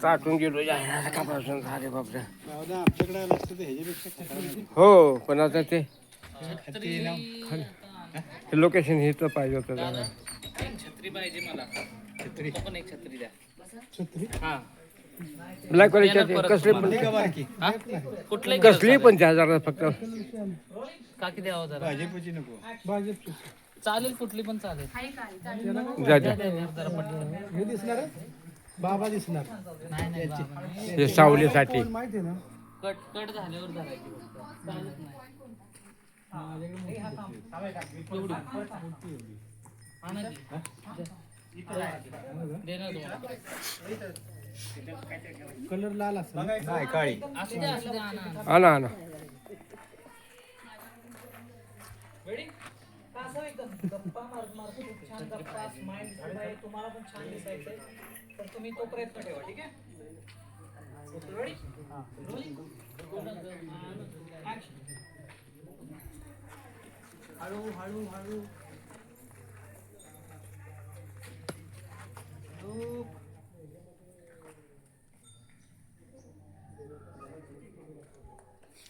चाटून गेलो जाहिरात कापासून झाले बापरे. आपल्याकडे लागतं ते ह्याच्यापेक्षा हो पण आता ते लोकेशन हे तर पाहिजे होतं जरा. छत्री पाहिजे मला. छत्री पण एक छत्री द्या. छत्री हा ब्लॅक वालीच्या कसली पण कुठलंही कसली पण त्या जरा फक्त काकी द्यावं जरा. भाजपची नको भाजपची चालेल कुठली पण चालेल. जा जा. जरा पटकन. हे दिसणार बाबा दिसणार नाही नाही बाबा नाही. हे सावलीसाठी माहिती आहे ना कट झाल्यावर धरायची फक्त. चालत नाही. एवढी. आणा की. दे ना तुम्हाला. कलर लाल असतो नाही काळी असू द्या आणा आणा. आणा आणा. असं एकदम गप्पा मारत खूप छान गप्पा माइंड तुम्हाला पण छान दिसायचंय तर तुम्ही तो प्रयत्न ठेवा ठीक आहे. रेडी हळू हळू हळू